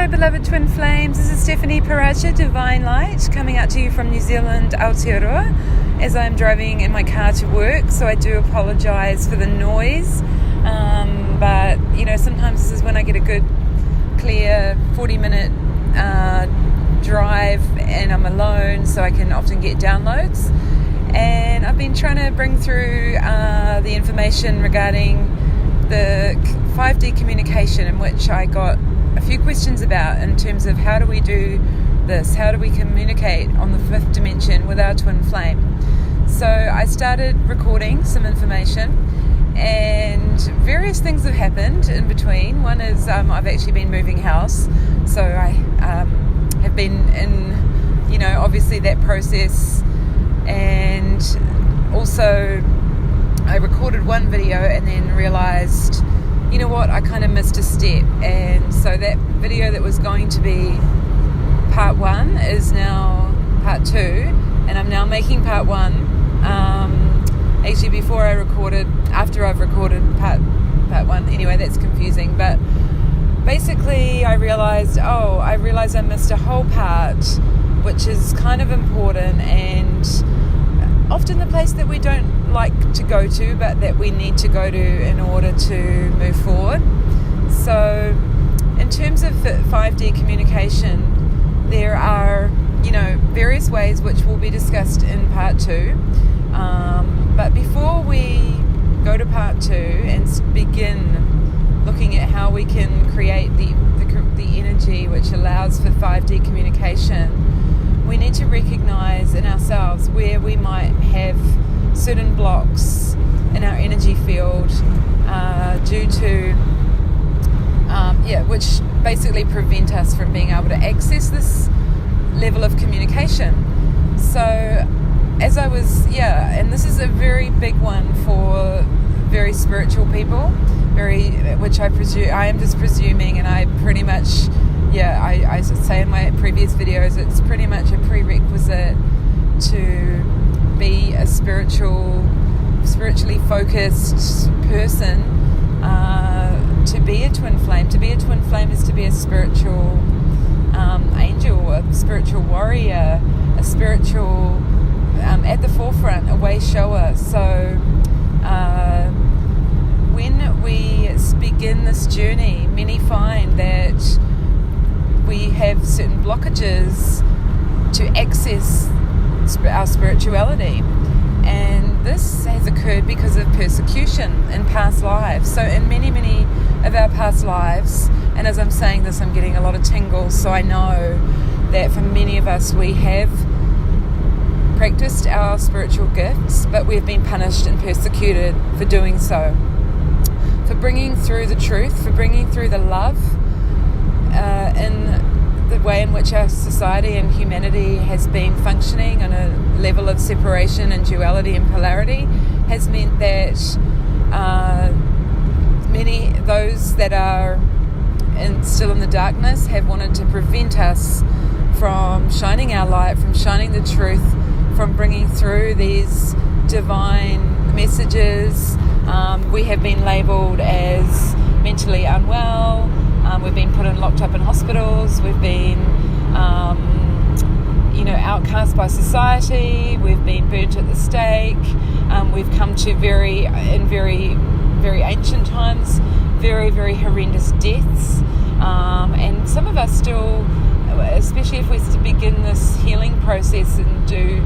Hello beloved twin flames, this is Stephanie Paracha, Divine Light, coming out to you from New Zealand, Aotearoa, as I'm driving in my car to work, so I do apologise for the noise, but sometimes this is when I get a good clear 40-minute drive and I'm alone, so I can often get downloads. And I've been trying to bring through the information regarding the 5D communication, in which I got a few questions about in terms of how do we do this, how do we communicate on the fifth dimension with our twin flame. So I started recording some information, and various things have happened in between. One is I've actually been moving house, so I have been in, obviously that process, and also I recorded one video and then realised, I kind of missed a step, and so that video that was going to be part 1 is now part 2, and I'm now making part 1 actually after I've recorded part 1. Anyway, that's confusing, but basically I realised I missed a whole part, which is kind of important, and often the place that we don't like to go to, but that we need to go to in order to move forward. So in terms of 5D communication, there are various ways which will be discussed in part 2, but before we go to part 2 and begin looking at how we can create the energy which allows for 5D communication, we need to recognize in ourselves where we might have certain blocks in our energy field due to which basically prevent us from being able to access this level of communication. So as I was and this is a very big one for very spiritual people, which I am just presuming, and I pretty much I say in my previous videos, it's pretty much a prerequisite to be a spiritually focused person, to be a twin flame. To be a twin flame is to be a spiritual angel, a spiritual warrior, a spiritual at the forefront, a way shower. So when we begin this journey, many find that we have certain blockages to access our spirituality, and this has occurred because of persecution in past lives. So in many of our past lives, and as I'm saying this, I'm getting a lot of tingles, so I know that for many of us, we have practiced our spiritual gifts, but we've been punished and persecuted for doing so, for bringing through the truth, for bringing through the love in the way in which our society and humanity has been functioning on a level of separation and duality and polarity, has meant that those that are still in the darkness have wanted to prevent us from shining our light, from shining the truth, from bringing through these divine messages. We have been labelled as mentally unwell. We've been locked up in hospitals. We've been, outcast by society. We've been burnt at the stake. We've come to very ancient times, very, very horrendous deaths. And some of us still, especially if we begin this healing process and do,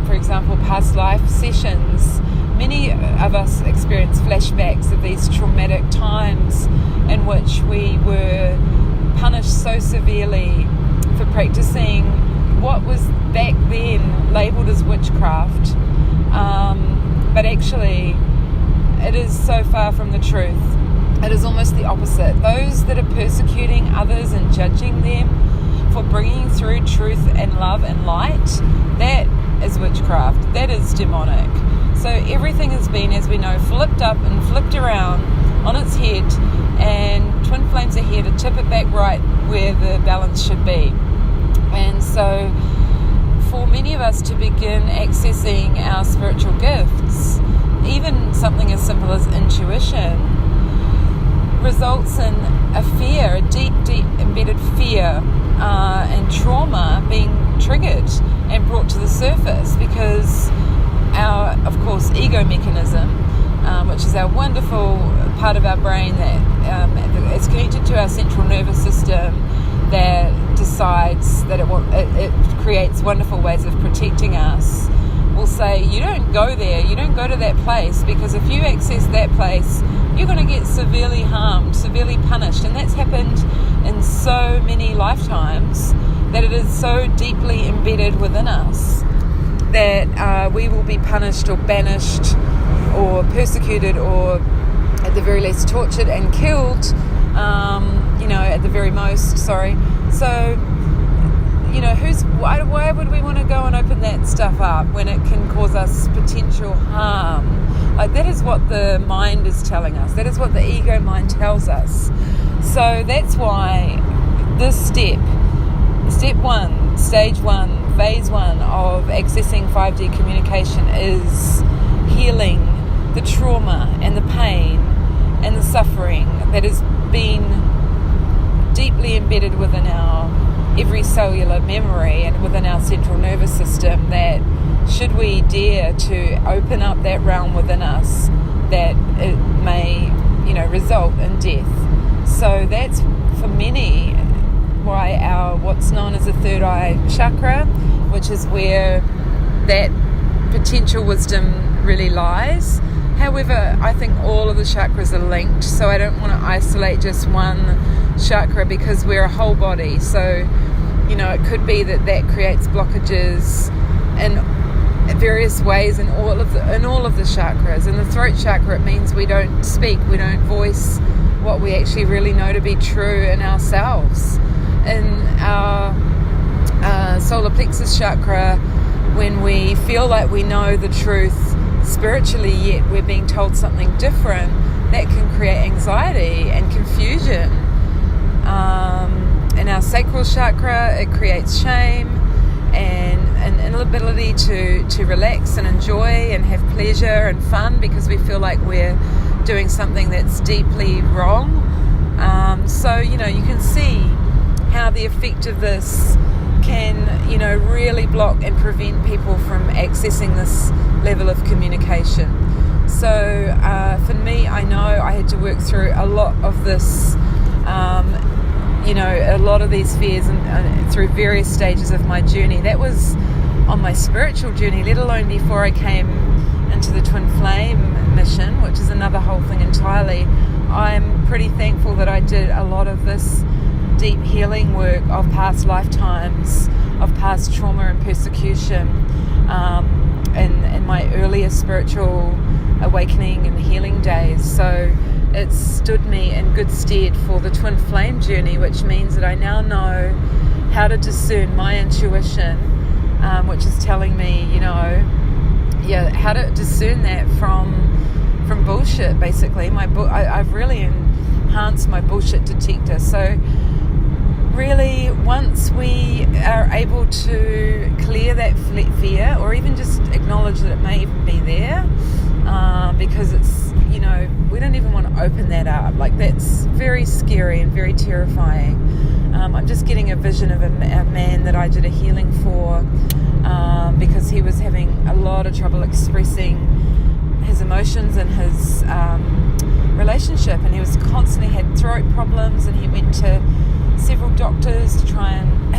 for example, past life sessions, many of us experience flashbacks of these traumatic times in which we were punished so severely for practicing what was back then labelled as witchcraft, but actually it is so far from the truth. It is almost the opposite. Those that are persecuting others and judging them for bringing through truth and love and light, that is witchcraft, that is demonic. So everything has been, as we know, flipped up and flipped around on its head, and twin flames are here to tip it back right where the balance should be. And so for many of us to begin accessing our spiritual gifts, even something as simple as intuition, results in a fear, a deep embedded fear and trauma being triggered and brought to the surface, because our, of course, ego mechanism, which is our wonderful part of our brain that is connected to our central nervous system, that decides that it creates wonderful ways of protecting us, will say, you don't go there, you don't go to that place, because if you access that place, you're going to get severely harmed, severely punished. And that's happened in so many lifetimes that it is so deeply embedded within us that we will be punished or banished or persecuted, or at the very least tortured and killed, at the very most, sorry. So, why would we want to go and open that stuff up when it can cause us potential harm? Like, that is what the mind is telling us. That is what the ego mind tells us. So that's why this step one, stage one, phase one of accessing 5D communication is healing the trauma and the pain and the suffering that has been deeply embedded within our every cellular memory and within our central nervous system, that should we dare to open up that realm within us, that it may, result in death. So that's, for many, why our what's known as the third eye chakra, which is where that potential wisdom really lies. However, I think all of the chakras are linked, so I don't want to isolate just one chakra, because we're a whole body. So, it could be that creates blockages in various ways in all of the chakras. In the throat chakra, it means we don't speak, we don't voice what we actually really know to be true in ourselves. In our solar plexus chakra, when we feel like we know the truth spiritually, yet we're being told something different, that can create anxiety and confusion. In our sacral chakra, it creates shame and an inability to relax and enjoy and have pleasure and fun, because we feel like we're doing something that's deeply wrong. So you can see how the effect of this can, really block and prevent people from accessing this level of communication. So for me, I know I had to work through a lot of this, a lot of these fears and through various stages of my journey. That was on my spiritual journey, let alone before I came into the Twin Flame mission, which is another whole thing entirely. I'm pretty thankful that I did a lot of this deep healing work of past lifetimes, of past trauma and persecution, in my earlier spiritual awakening and healing days. So it stood me in good stead for the Twin Flame journey, which means that I now know how to discern my intuition, which is telling me, how to discern that from bullshit, basically. I've really enhanced my bullshit detector. So really, once we are able to clear that fear, or even just acknowledge that it may even be there, because it's, we don't even want to open that up. Like, that's very scary and very terrifying. I'm just getting a vision of a man that I did a healing for, because he was having a lot of trouble expressing his emotions and his relationship, and he was constantly had throat problems, and he went to several doctors to try and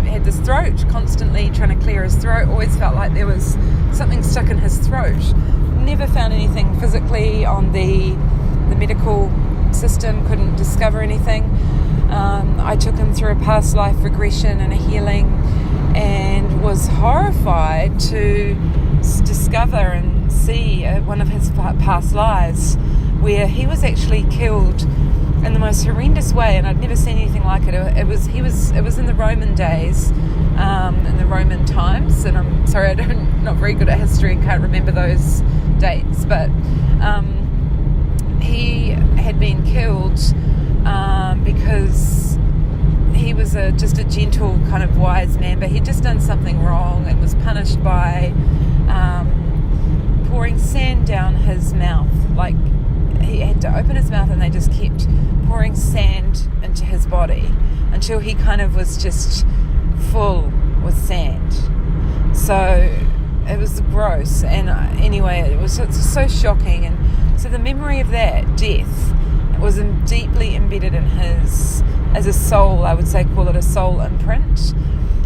had this throat, constantly trying to clear his throat. Always felt like there was something stuck in his throat. Never found anything physically on the medical system, couldn't discover anything. I took him through a past life regression and a healing, and was horrified to discover and see one of his past lives where he was actually killed in the most horrendous way, and I'd never seen anything like it. It was in the Roman days, in the Roman times, and I'm sorry, not very good at history and can't remember those dates, but he had been killed because he was just a gentle kind of wise man, but he'd just done something wrong and was punished by pouring sand down his mouth, like he had to open his mouth, and they just kept pouring sand into his body until he kind of was just full with sand. So it was gross, and anyway, it was so shocking. And so the memory of that death was deeply embedded in his, as a soul, I would say, call it a soul imprint.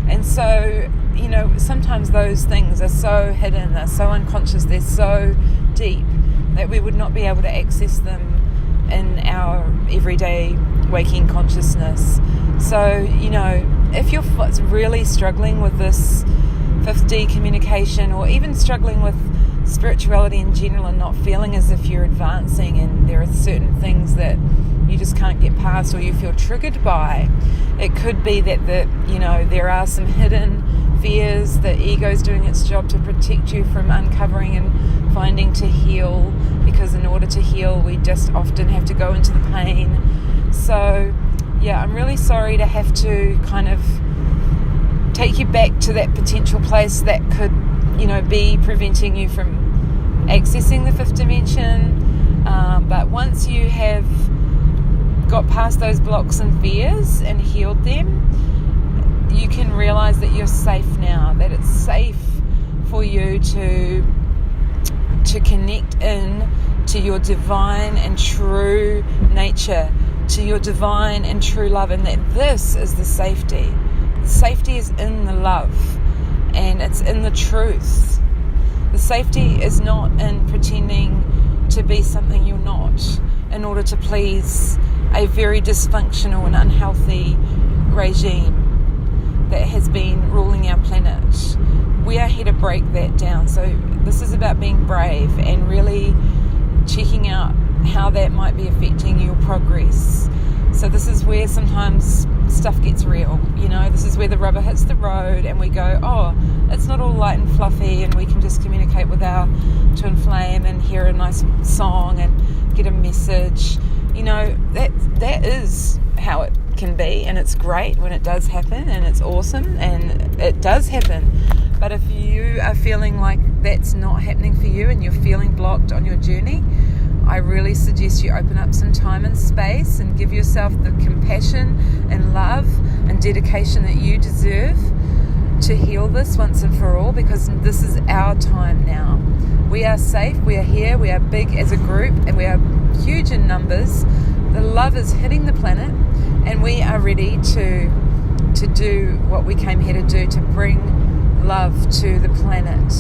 And so, you know, sometimes those things are so hidden, they're so unconscious, they're so deep that we would not be able to access them in our everyday waking consciousness. So, you know, if you're really struggling with this 5D communication, or even struggling with spirituality in general and not feeling as if you're advancing, and there are certain things that you just can't get past or you feel triggered by, it could be that there are some hidden fears. The ego's doing its job to protect you from uncovering and finding to heal, because in order to heal we just often have to go into the pain. So yeah, I'm really sorry to have to kind of take you back to that potential place that could, you know, be preventing you from accessing the fifth dimension. But once you have got past those blocks and fears and healed them, you can realize that you're safe now, that it's safe for you to connect in to your divine and true nature, to your divine and true love, and that this is the safety. The safety is in the love, and it's in the truth. The safety is not in pretending to be something you're not in order to please a very dysfunctional and unhealthy regime that has been ruling our planet. We are here to break that down. So this is about being brave and really checking out how that might be affecting your progress. So this is where sometimes stuff gets real, you know, this is where the rubber hits the road and we go, oh, it's not all light and fluffy, and we can just communicate with our twin flame and hear a nice song and get a message. You know, that is how it can be, and it's great when it does happen, and it's awesome, and it does happen. But if you are feeling like that's not happening for you and you're feeling blocked on your journey, I really suggest you open up some time and space and give yourself the compassion and love and dedication that you deserve to heal this once and for all, because this is our time now. We are safe, we are here, we are big as a group, and we are huge in numbers. The love is hitting the planet, and we are ready to do what we came here to do, to bring love to the planet.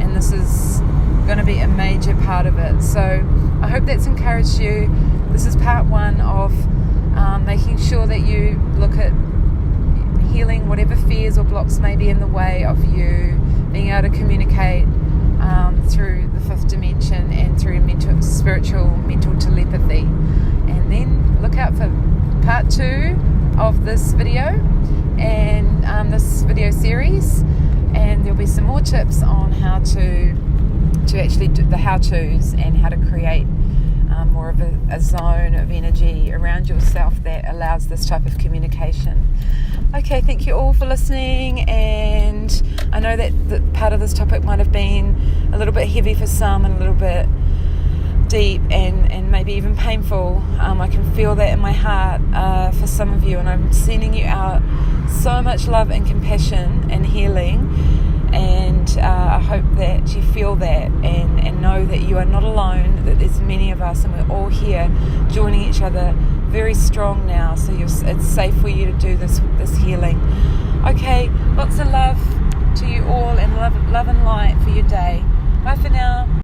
And this is going to be a major part of it. So I hope that's encouraged you. This is part one of making sure that you look at healing whatever fears or blocks may be in the way of you being able to communicate through the fifth dimension and through spiritual mental telepathy. And then look out for part two of this video and this video series, and there'll be some more tips on how to actually do the how-tos and how to create more of a zone of energy around yourself that allows this type of communication. Okay, thank you all for listening, and I know that part of this topic might have been a little bit heavy for some and a little bit deep and maybe even painful. I can feel that in my heart for some of you, and I'm sending you out so much love and compassion and healing, and I hope that you feel that and know that you are not alone, that there's many of us and we're all here joining each other very strong now, so it's safe for you to do this healing. Okay, lots of love to you all, and love and light for your day. Bye for now.